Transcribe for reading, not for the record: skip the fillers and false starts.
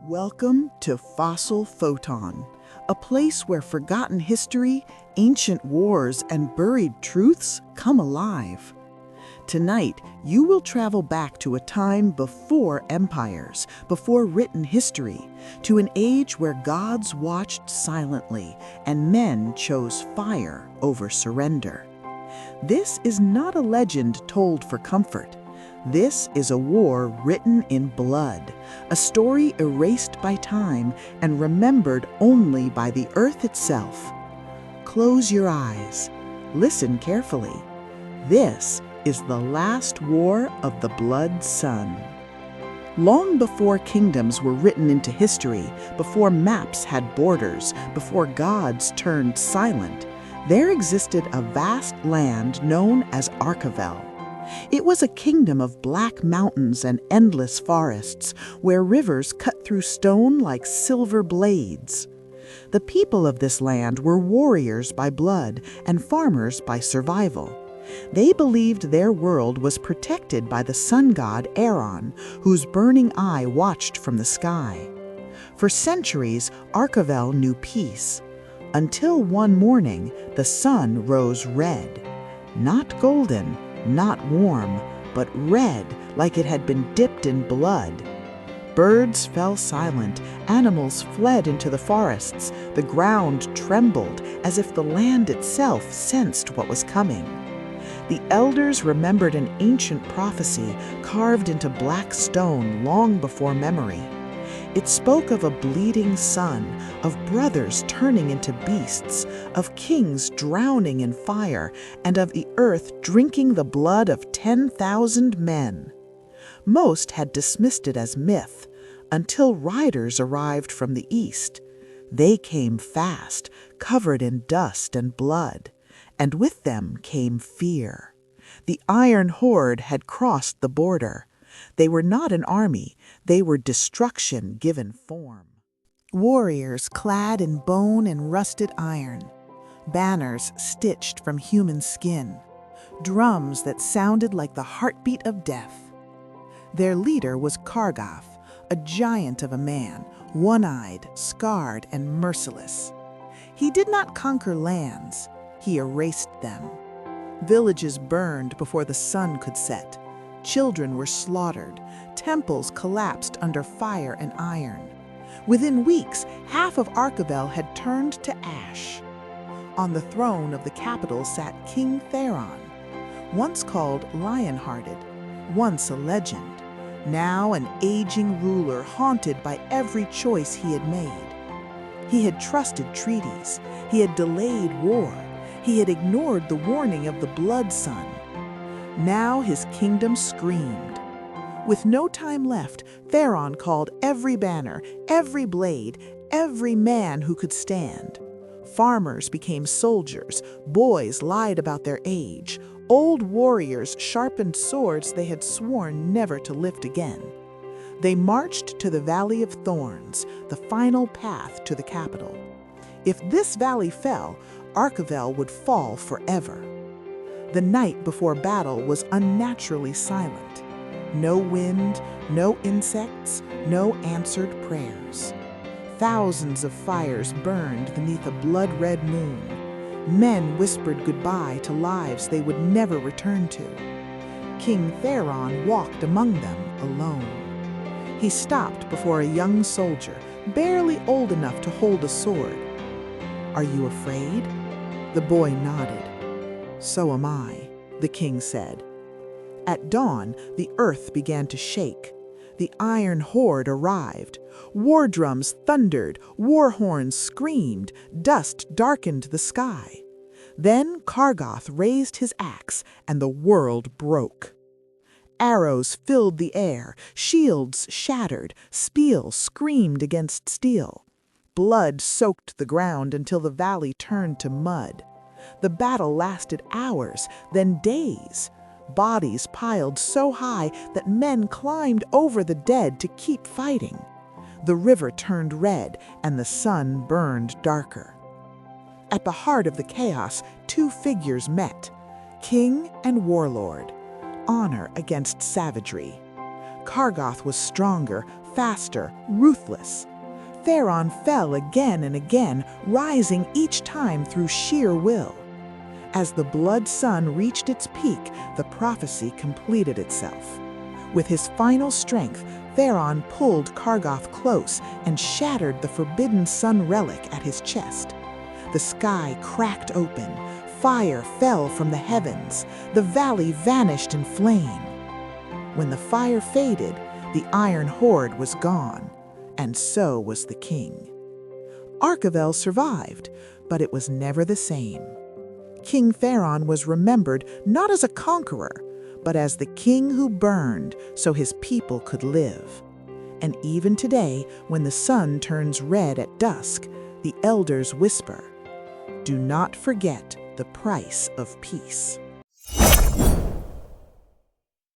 Welcome to Fossil Photon, a place where forgotten history, ancient wars, and buried truths come alive. Tonight, you will travel back to a time before empires, before written history, to an age where gods watched silently and men chose fire over surrender. This is not a legend told for comfort. This is a war written in blood, a story erased by time and remembered only by the earth itself. Close your eyes. Listen carefully. This is the last war of the Blood Sun. Long before kingdoms were written into history, before maps had borders, before gods turned silent, there existed a vast land known as Arkavel. It was a kingdom of black mountains and endless forests, where rivers cut through stone like silver blades. The people of this land were warriors by blood and farmers by survival. They believed their world was protected by the sun god Aaron, whose burning eye watched from the sky. For centuries, Arkavel knew peace, until one morning the sun rose red, not golden, not warm, but red like it had been dipped in blood. Birds fell silent, animals fled into the forests, the ground trembled as if the land itself sensed what was coming. The elders remembered an ancient prophecy carved into black stone long before memory. It spoke of a bleeding sun, of brothers turning into beasts, of kings drowning in fire, and of the earth drinking the blood of 10,000 men. Most had dismissed it as myth, until riders arrived from the east. They came fast, covered in dust and blood, and with them came fear. The Iron Horde had crossed the border. They were not an army, they were destruction given form. Warriors clad in bone and rusted iron, banners stitched from human skin, drums that sounded like the heartbeat of death. Their leader was Kargoth, a giant of a man, one-eyed, scarred, and merciless. He did not conquer lands, he erased them. Villages burned before the sun could set. Children were slaughtered. Temples collapsed under fire and iron. Within weeks, half of Arkavel had turned to ash. On the throne of the capital sat King Theron, once called Lion-Hearted, once a legend, now an aging ruler haunted by every choice he had made. He had trusted treaties. He had delayed war. He had ignored the warning of the Blood Sun. Now his kingdom screamed. With no time left, Theron called every banner, every blade, every man who could stand. Farmers became soldiers, boys lied about their age, old warriors sharpened swords they had sworn never to lift again. They marched to the Valley of Thorns, the final path to the capital. If this valley fell, Arkavel would fall forever. The night before battle was unnaturally silent. No wind, no insects, no answered prayers. Thousands of fires burned beneath a blood-red moon. Men whispered goodbye to lives they would never return to. King Theron walked among them alone. He stopped before a young soldier, barely old enough to hold a sword. "Are you afraid?" The boy nodded. "So am I," the king said. At dawn, the earth began to shake. The Iron Horde arrived. War drums thundered, war horns screamed, dust darkened the sky. Then Kargoth raised his axe, and the world broke. Arrows filled the air, shields shattered, steel screamed against steel. Blood soaked the ground until the valley turned to mud. The battle lasted hours, then days. Bodies piled so high that men climbed over the dead to keep fighting. The river turned red and the sun burned darker. At the heart of the chaos, two figures met, king and warlord, honor against savagery. Kargoth was stronger, faster, ruthless. Pharon fell again and again, rising each time through sheer will. As the blood sun reached its peak, the prophecy completed itself. With his final strength, Pharon pulled Kargoth close and shattered the forbidden sun relic at his chest. The sky cracked open, fire fell from the heavens, the valley vanished in flame. When the fire faded, the Iron Horde was gone, and so was the king. Archibald survived, but it was never the same. King Pharon was remembered not as a conqueror, but as the king who burned so his people could live. And even today, when the sun turns red at dusk, the elders whisper, "Do not forget the price of peace."